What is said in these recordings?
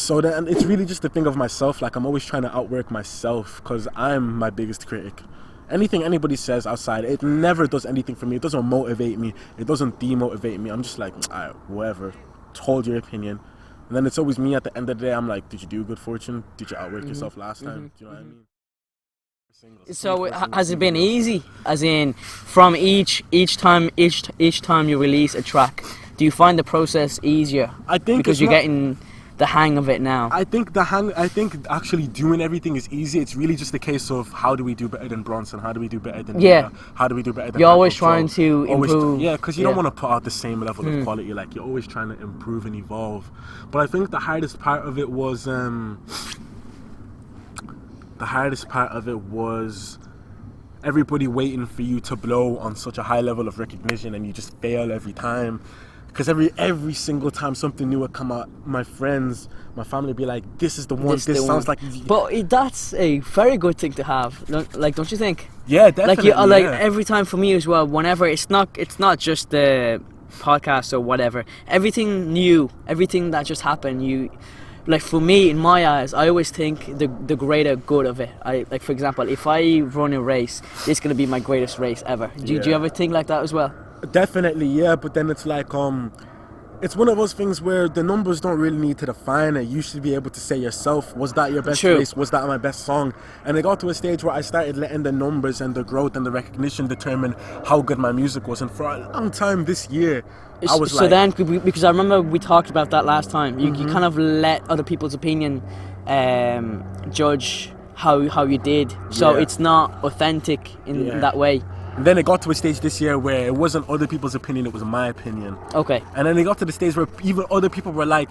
So then it's really just the thing of myself. Like, I'm always trying to outwork myself because I'm my biggest critic. Anything anybody says outside, it never does anything for me. It doesn't motivate me. It doesn't demotivate me. I'm just like, all right, whatever. Hold your opinion. And then it's always me at the end of the day. I'm like, did you do good fortune? Did you outwork yourself last time? Do you know what I mean? So has it been easy? As in, from each time you release a track, do you find the process easier? I think because you're getting the hang of it now. I think actually doing everything is easy. It's really just a case of how do we do better than Bronson? How do we do better than how do we do better than You're always trying to improve. Yeah, because you don't want to put out the same level of quality. Like, you're always trying to improve and evolve. But I think the hardest part of it was everybody waiting for you to blow on such a high level of recognition, and you just fail every time. Because every single time something new would come out, my friends, my family would be like, this is the one, this sounds like... But that's a very good thing to have, don't you think? Yeah, definitely. Every time for me as well, whenever, it's not just the podcast or whatever, everything new, everything that just happened, like, for me, in my eyes, I always think the greater good of it. Like, for example, if I run a race, it's going to be my greatest race ever. Do you ever think like that as well? Definitely, yeah, but then it's like, it's one of those things where the numbers don't really need to define it. You should be able to say yourself, was that your best race? Was that my best song? And it got to a stage where I started letting the numbers and the growth and the recognition determine how good my music was. And for a long time this year, I was because I remember we talked about that last time, you kind of let other people's opinion judge how you did. So it's not authentic in that way. And then it got to a stage this year where it wasn't other people's opinion, it was my opinion. Okay. And then it got to the stage where even other people were like,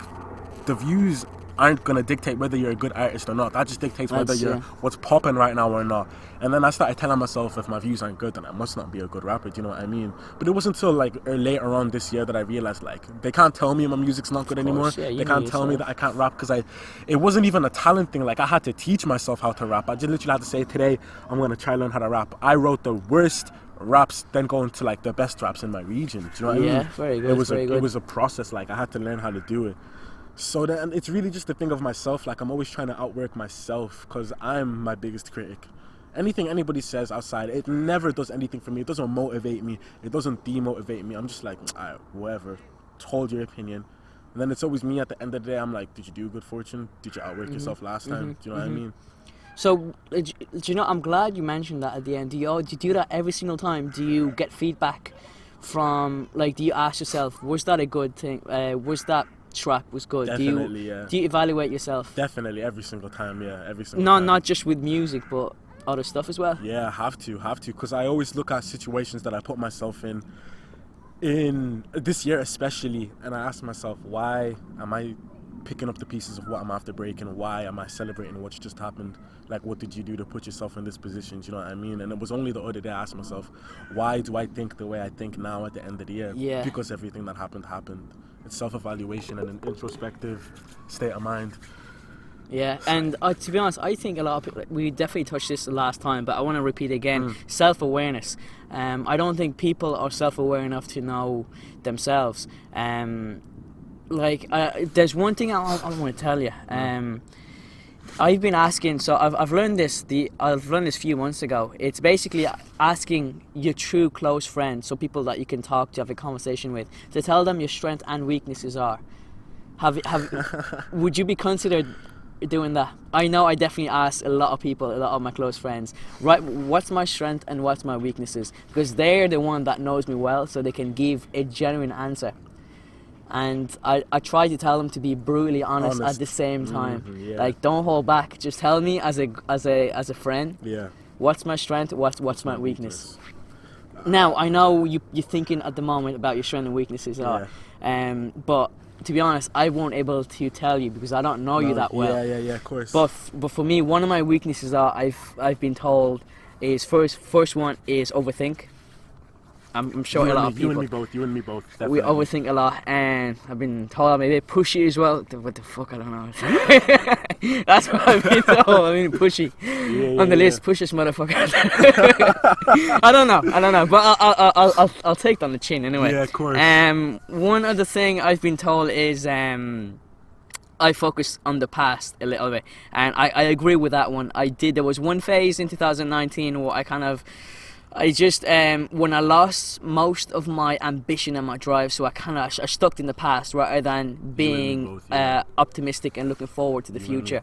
the views aren't going to dictate whether you're a good artist or not. That just dictates whether you're what's popping right now or not. And then I started telling myself, if my views aren't good, then I must not be a good rapper. Do you know what I mean? But it wasn't until like later on this year that I realized, like, they can't tell me my music's not good anymore. They can't tell me that I can't rap, because it wasn't even a talent thing. Like, I had to teach myself how to rap. I just literally had to say, today I'm going to try to learn how to rap. I wrote the worst raps, then going to like the best raps in my region. Do you know what I mean? Yeah, very good. It was a process. Like, I had to learn how to do it. So then it's really just the thing of myself. Like, I'm always trying to outwork myself because I'm my biggest critic. Anything anybody says outside, it never does anything for me. It doesn't motivate me. It doesn't demotivate me. I'm just like, all right, whatever. Hold your opinion. And then it's always me at the end of the day. I'm like, did you do good fortune? Did you outwork yourself last time? Do you know what I mean? So, do you know, I'm glad you mentioned that at the end. Do you do that every single time? Do you get feedback from, like, do you ask yourself, was that a good thing? Was that track was good? Definitely, do you evaluate yourself? Definitely, every single time, every single time. Not just with music, but other stuff as well? Yeah, have to, because I always look at situations that I put myself in this year especially, and I ask myself, why am I picking up the pieces of what I'm after breaking? Why am I celebrating what just happened? Like, what did you do to put yourself in this position? Do you know what I mean? And it was only the other day I asked myself, why do I think the way I think now at the end of the year? Yeah. Because everything that happened. It's self-evaluation and an introspective state of mind. Yeah, and to be honest, I think a lot of people, we definitely touched this the last time, but I want to repeat again, self-awareness. I don't think people are self-aware enough to know themselves. There's one thing I want to tell you. I've been asking, so I've learned this a few months ago. It's basically asking your true close friends, so people that you can talk to, have a conversation with, to tell them your strengths and weaknesses are. Would you be considered doing that? I know I definitely ask a lot of people, a lot of my close friends, right, what's my strength and what's my weaknesses, because they're the one that knows me well, so they can give a genuine answer. And I try to tell them to be brutally honest at the same time. Like, don't hold back. Just tell me as a friend. Yeah. What's my strength? What's my weakness? Now I know you're thinking at the moment about your strengths and weaknesses are, but to be honest, I won't able to tell you because I don't know you that well. Yeah, of course. But for me, one of my weaknesses are I've been told is first one is overthink. I'm sure a lot of people. You and me both. Definitely. We overthink a lot, and I've been told I'm a bit pushy as well. What the fuck? I don't know. That's what I've been told. I mean, pushy. On the list, pushiest motherfucker. I don't know. But I'll take it on the chin anyway. Yeah, of course. One other thing I've been told is I focused on the past a little bit, and I agree with that one. There was one phase in 2019 where I just when I lost most of my ambition and my drive, so I stuck in the past rather than being optimistic and looking forward to the future.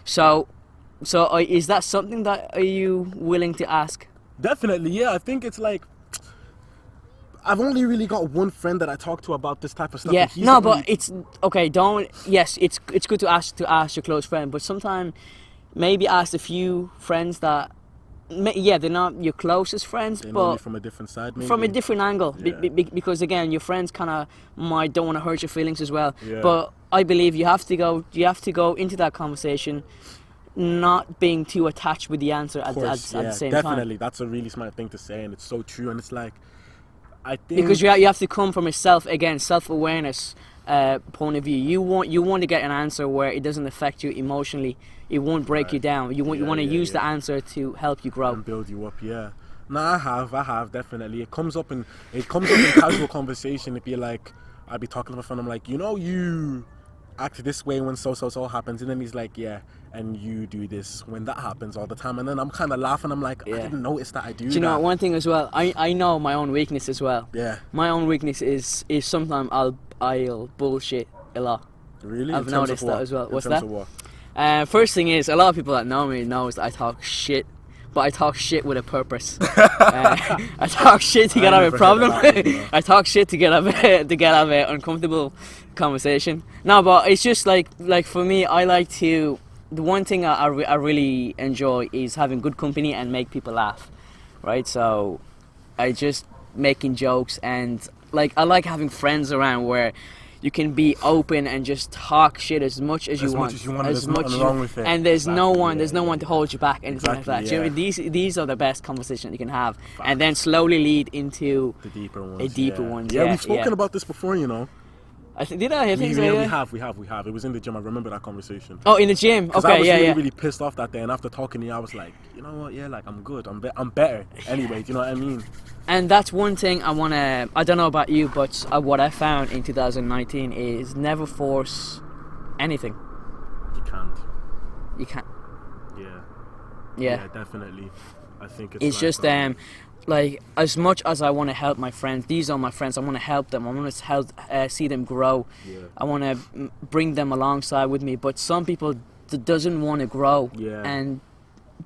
So is that something that are you willing to ask? Definitely, yeah. I think it's like, I've only really got one friend that I talk to about this type of stuff. Yeah, no, but it's okay. It's good to ask your close friend, but sometimes maybe ask a few friends that, they're not your closest friends, but from a different side, maybe. From a different angle, Yeah. because again, your friends kind of don't want to hurt your feelings as well. Yeah. But I believe you have to go into that conversation not being too attached with the answer at the same time. Definitely, that's a really smart thing to say, and it's so true. And it's like, I think because you have to come from a self-awareness point of view. You want to get an answer where it doesn't affect you emotionally. It won't break you down. You want to use the answer to help you grow and build you up. Yeah. No, I have definitely. It comes up in casual conversation. It'd be like, I'd be talking to my friend. I'm like, you act this way when so happens, and then he's like, yeah, and you do this when that happens all the time, and then I'm kind of laughing. I'm like, I didn't notice that I do. Do you know one thing as well? I know my own weakness as well. Yeah. My own weakness is sometimes I'll bullshit a lot. Really? I've noticed that as well. What's that? In terms of what? First thing is, a lot of people that know me knows that I talk shit. But I talk shit with a purpose. I talk shit to get out of a problem. I talk shit to get out of an uncomfortable conversation. No, but it's just like for me, I like to. The one thing I really enjoy is having good company and make people laugh, right? So I just making jokes, and like I like having friends around where you can be open and just talk shit as much as you want. There's nothing wrong with it. And there's no one to hold you back, anything like that. Exactly, You know, these are the best conversations you can have, and then slowly lead into the deeper ones. A deeper one. Yeah, we've spoken about this before, you know. I think so. Yeah, we have. It was in the gym. I remember that conversation. Oh, in the gym. Okay, I was really pissed off that day, and after talking to you, I was like, you know what? Yeah, like I'm good. I'm better. Anyway, do you know what I mean? And that's one thing I wanna. I don't know about you, but what I found in 2019 is never force anything. You can't. You can't. Yeah, definitely. I think it's like, just like, as much as I want to help my friends, these are my friends. I want to help them. I want to see them grow. Yeah. I want to bring them alongside with me. But some people doesn't want to grow, and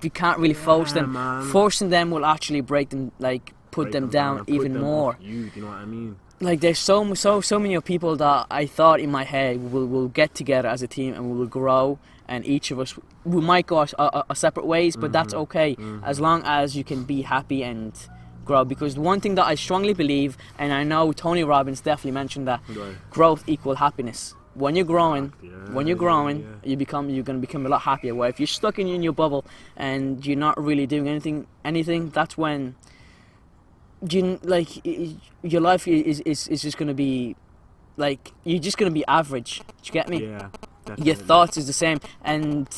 you can't really force them. Man. Forcing them will actually break them, like put them down even more. You know what I mean? Like there's so many people that I thought in my head will get together as a team and we will grow, and each of us, we might go our separate ways, but that's okay, as long as you can be happy and grow. Because one thing that I strongly believe, and I know Tony Robbins definitely mentioned that, growth equals happiness. When you're growing, you're gonna become a lot happier. Where if you're stuck in your bubble and you're not really doing anything, that's when your life is just gonna be like, you're just gonna be average. Do you get me? Yeah, definitely. Your thoughts is the same, and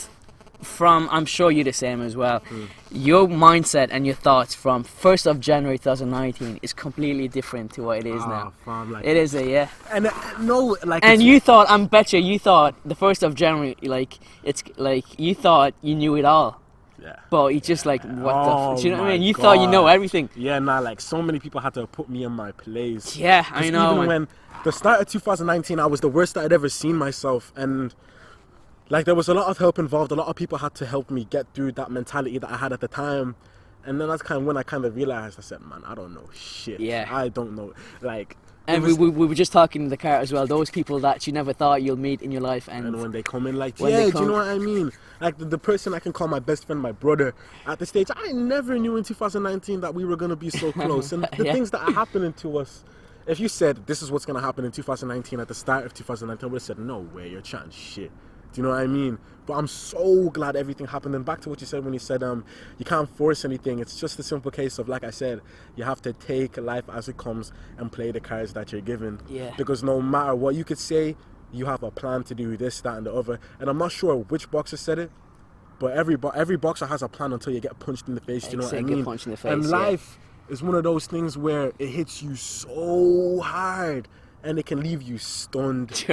I'm sure you're the same as well. Your mindset and your thoughts from 1st of January 2019 is completely different to what it is now. Fam, like, it is and no, like, and you thought, I'm betcha you thought the 1st of January, like, it's like you thought you knew it all. Yeah. But you just like, what the you know what I mean? You thought you know everything. Yeah, like so many people had to put me in my place. Yeah, I know. Even when the start of 2019, I was the worst that I'd ever seen myself, and like there was a lot of help involved. A lot of people had to help me get through that mentality that I had at the time. And then that's kind of when I kind of realized, I said, man, I don't know shit. Yeah. I don't know. Like, and we were just talking in the car as well, those people that you never thought you'll meet in your life. And when they come in, like, do you know what I mean? Like, the person I can call my best friend, my brother, at the stage, I never knew in 2019 that we were going to be so close. And the things that are happening to us, if you said, this is what's going to happen in 2019, at the start of 2019, I would have said, no way, you're chatting shit. Do you know what I mean? But I'm so glad everything happened. And back to what you said when you said you can't force anything. It's just a simple case of, like I said, you have to take life as it comes and play the cards that you're given. Yeah. Because no matter what you could say, you have a plan to do this, that, and the other. And I'm not sure which boxer said it, but every boxer has a plan until you get punched in the face. Do you know what I mean? Punched in the face, and life is one of those things where it hits you so hard. and it can leave you stunned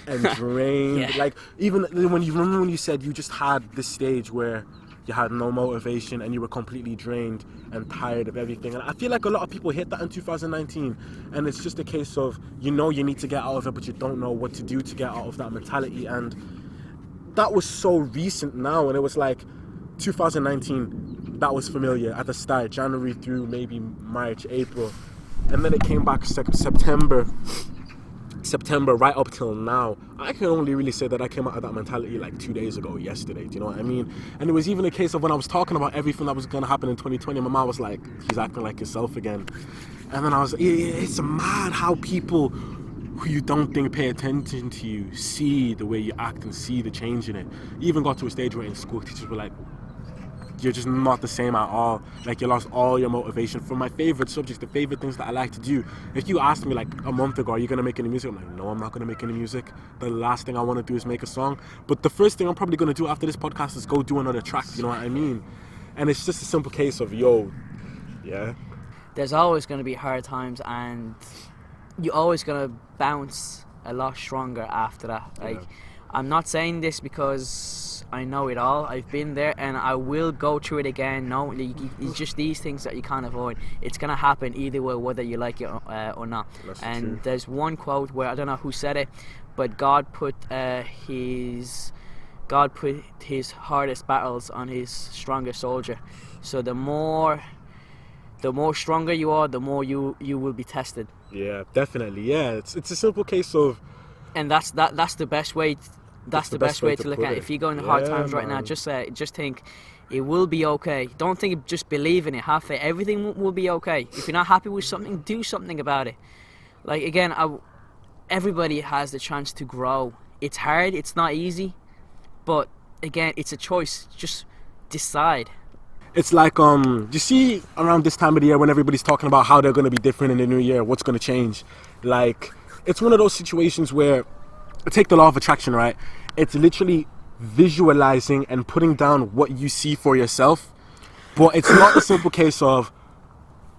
and drained. Yeah. Like, even when you said you just had this stage where you had no motivation and you were completely drained and tired of everything. And I feel like a lot of people hit that in 2019, and it's just a case of, you need to get out of it, but you don't know what to do to get out of that mentality. And that was so recent now, and it was like 2019, that was familiar at the start, January through maybe March, April, and then it came back September right up till now. I can only really say that I came out of that mentality like 2 days ago, yesterday. Do you know what I mean? And it was even a case of when I was talking about everything that was going to happen in 2020, my mom was like, he's acting like himself again. And then I was, it's mad how people who you don't think pay attention to you see the way you act and see the change in it. Even got to a stage where in school teachers were like, you're just not the same at all. Like, you lost all your motivation for my favorite subjects, the favorite things that I like to do. If you asked me like a month ago, are you gonna make any music? I'm like, no, I'm not gonna make any music. The last thing I want to do is make a song. But the first thing I'm probably gonna do after this podcast is go do another track. You know what I mean? And it's just a simple case of, There's always going to be hard times, and you're always going to bounce a lot stronger after that. Like, I'm not saying this because I know it all. I've been there, and I will go through it again. No, it's just these things that you can't avoid. It's gonna happen either way, whether you like it or not. And there's one quote where I don't know who said it, but God put his hardest battles on his strongest soldier. So the more stronger you are, the more you will be tested. Yeah, definitely. Yeah, it's a simple case of, and that's the best way. That's the best way to look at it. If you're going to hard times right now, just think it will be okay. Don't think, just believe in it. Have faith. Everything will be okay. If you're not happy with something, do something about it. Like, again, everybody has the chance to grow. It's hard. It's not easy. But, again, it's a choice. Just decide. It's like, you see around this time of the year when everybody's talking about how they're going to be different in the new year, what's going to change. Like, it's one of those situations where, take the law of attraction, right? It's literally visualizing and putting down what you see for yourself. But it's not a simple case of,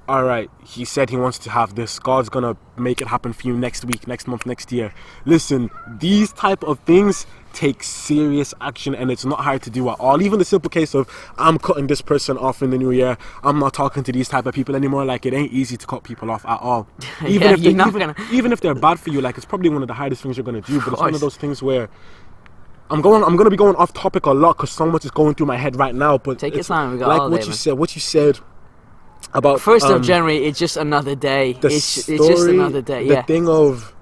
all right, he said he wants to have this, God's gonna make it happen for you next week, next month, next year. Listen, these type of things take serious action, and it's not hard to do at all. Even the simple case of, I'm cutting this person off in the new year, I'm not talking to these type of people anymore. Like, it ain't easy to cut people off at all. Even if they're bad for you, like, it's probably one of the hardest things you're gonna do. But it's one of those things where I'm gonna be going off topic a lot because so much is going through my head right now. But take your time. We got like all what day, you said about 1st of January. It's just another day. It's just another day. The thing of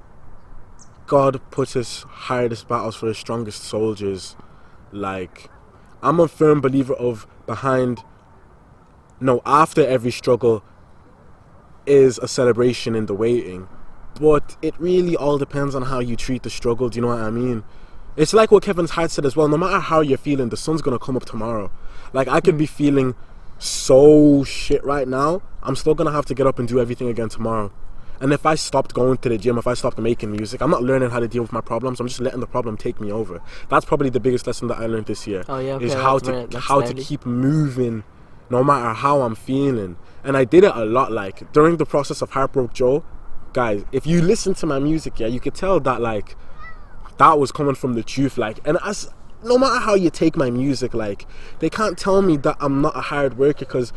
God puts his hardest battles for his strongest soldiers. Like, I'm a firm believer of after every struggle is a celebration in the waiting. But it really all depends on how you treat the struggle. Do you know what I mean? It's like what Kevin's Hart said as well. No matter how you're feeling, the sun's gonna come up tomorrow. Like, I could be feeling so shit right now, I'm still gonna have to get up and do everything again tomorrow. And if I stopped going to the gym, if I stopped making music, I'm not learning how to deal with my problems. I'm just letting the problem take me over. That's probably the biggest lesson that I learned this year. Is how to keep moving no matter how I'm feeling. And I did it a lot. Like, during the process of Heartbroke Joe, guys, if you listen to my music, you could tell that, like, that was coming from the truth. Like, and no matter how you take my music, like, they can't tell me that I'm not a hard worker, because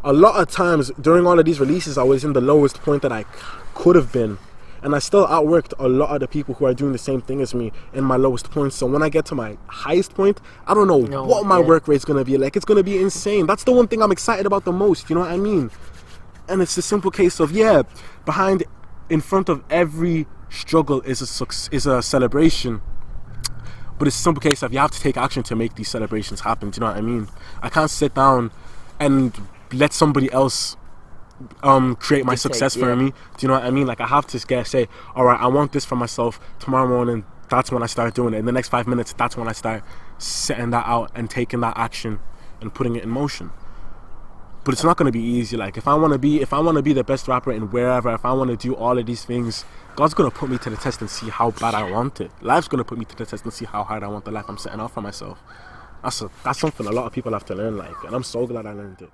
a lot of times during all of these releases I was in the lowest point that I could have been, and I still outworked a lot of the people who are doing the same thing as me in my lowest point. So when I get to my highest point, I don't know what my work rate's gonna be like. It's gonna be insane. That's the one thing I'm excited about the most, you know what I mean? And it's a simple case of, in front of every struggle is a celebration. But it's a simple case of, you have to take action to make these celebrations happen. Do you know what I mean? I can't sit down and let somebody else create my success for me. Do you know what I mean? Like, I have to say, all right, I want this for myself. Tomorrow morning, that's when I start doing it. In the next 5 minutes, that's when I start setting that out and taking that action and putting it in motion. But it's not going to be easy. Like, if I want to be the best rapper in wherever, if I want to do all of these things, God's going to put me to the test and see how bad I want it. Life's going to put me to the test and see how hard I want the life I'm setting out for myself. That's something a lot of people have to learn, like, and I'm so glad I learned it.